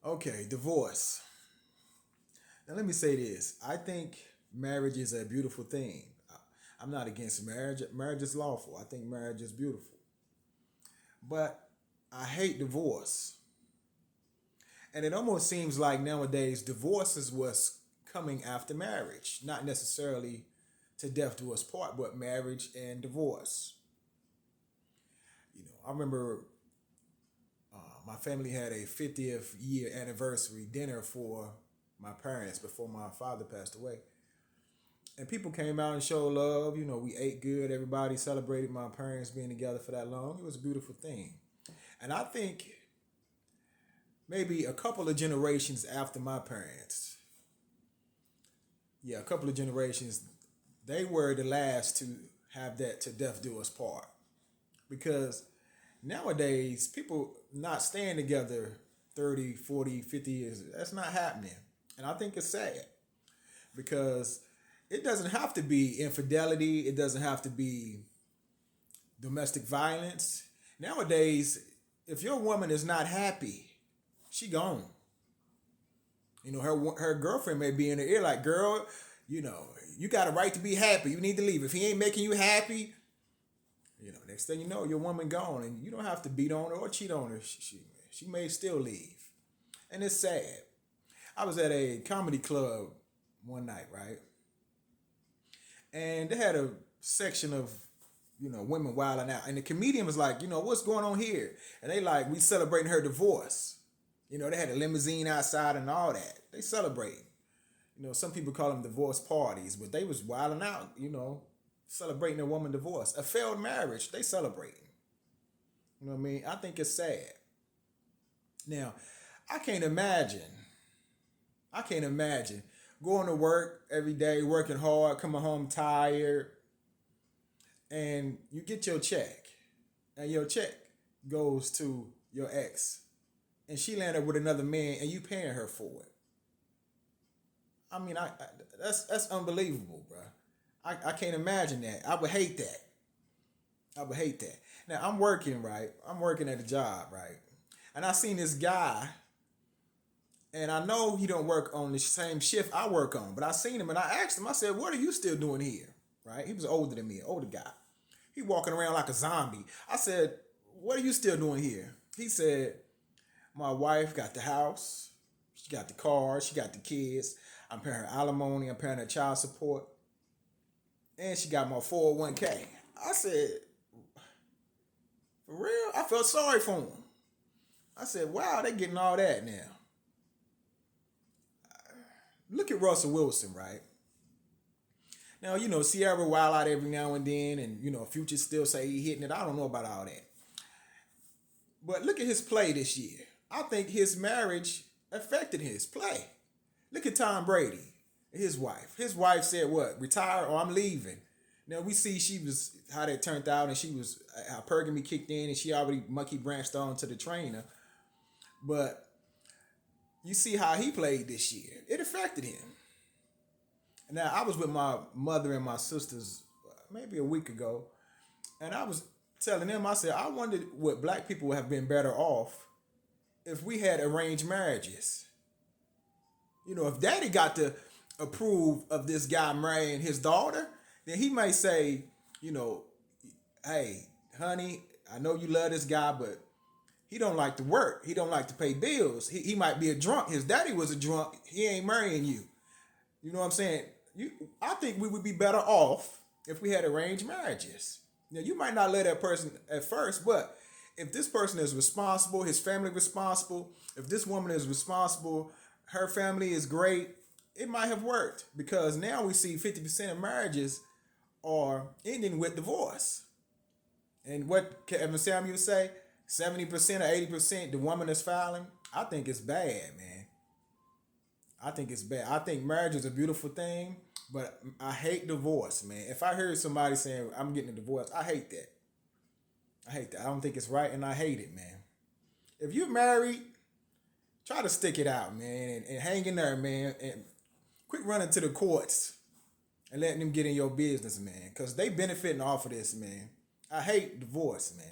Okay, divorce. Now let me say this. I think marriage is a beautiful thing. I'm not against marriage. Marriage is lawful. I think marriage is beautiful. But I hate divorce. And it almost seems like nowadays divorce is what's coming after marriage. Not necessarily to death do us part, but marriage and divorce. I remember my family had a 50th year anniversary dinner for my parents before my father passed away. And people came out and showed love. We ate good. Everybody celebrated my parents being together for that long. It was a beautiful thing. And I think maybe a couple of generations after my parents, yeah, a couple of generations, they were the last to have that to death do us part. Because nowadays, people not staying together 30, 40, 50 years, that's not happening. And I think it's sad because it doesn't have to be infidelity, it doesn't have to be domestic violence. Nowadays, if your woman is not happy, she gone. Her girlfriend may be in her ear like, girl, you know, you got a right to be happy. You need to leave. If he ain't making you happy, next thing you know, your woman gone, and you don't have to beat on her or cheat on her. She may still leave, and it's sad. I was at a comedy club one night, right, and they had a section of women wilding out, and the comedian was like, what's going on here? And they like, we celebrating her divorce. They had a limousine outside and all that. They celebrating. Some people call them divorce parties, but they was wilding out. Celebrating a woman divorce, a failed marriage. They celebrating. You know what I mean? I think it's sad. Now, I can't imagine. I can't imagine going to work every day, working hard, coming home tired, and you get your check, and your check goes to your ex, and she landed with another man, and you paying her for it. I mean, that's unbelievable, bro. I can't imagine that. I would hate that. I would hate that. Now I'm working, right? I'm working at a job, right? And I seen this guy, and I know he don't work on the same shift I work on, but I seen him and I asked him. I said, "What are you still doing here?" Right? He was older than me, an older guy. He walking around like a zombie. I said, "What are you still doing here?" He said, "My wife got the house, she got the car, she got the kids. I'm paying her alimony, I'm paying her child support, and she got my 401k." I said, "For real?" I felt sorry for him. I said, "Wow, they getting all that now." Look at Russell Wilson, right? Now, Sierra wild out every now and then, and, Future still say he hitting it. I don't know about all that. But look at his play this year. I think his marriage affected his play. Look at Tom Brady, his wife. His wife said, what? Retire or I'm leaving. Now we see she was how that turned out, and she was how Pergamy kicked in, and she already monkey branched on to the trainer. But you see how he played this year. It affected him. Now I was with my mother and my sisters maybe a week ago, and I was telling them, I said, I wondered what black people would have been better off if we had arranged marriages. If daddy got to approve of this guy marrying his daughter, then he may say, you know, hey, honey, I know you love this guy, but he don't like to work. He don't like to pay bills. He might be a drunk. His daddy was a drunk. He ain't marrying you. You know what I'm saying? I think we would be better off if we had arranged marriages. Now, you might not let that person at first, but if this person is responsible, his family responsible, if this woman is responsible, her family is great, it might have worked, because now we see 50% of marriages are ending with divorce. And what Kevin Samuel say? 70% or 80% the woman is filing. I think it's bad, man. I think it's bad. I think marriage is a beautiful thing, but I hate divorce, man. If I heard somebody saying I'm getting a divorce, I hate that. I hate that. I don't think it's right, and I hate it, man. If you're married, try to stick it out, man, and hang in there, man, and quit running to the courts and letting them get in your business, man, because they benefiting off of this, man. I hate divorce, man.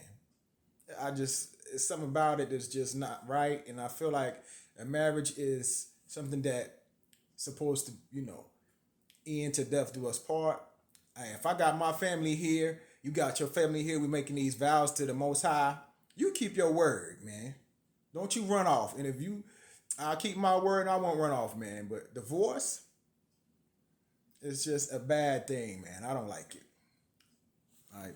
I just, it's something about it that's just not right. And I feel like a marriage is something that supposed to, end to death do us part. Hey, if I got my family here, you got your family here, we making these vows to the Most High. You keep your word, man. Don't you run off. And if you, I'll keep my word and I won't run off, man. But divorce is just a bad thing, man. I don't like it. All right.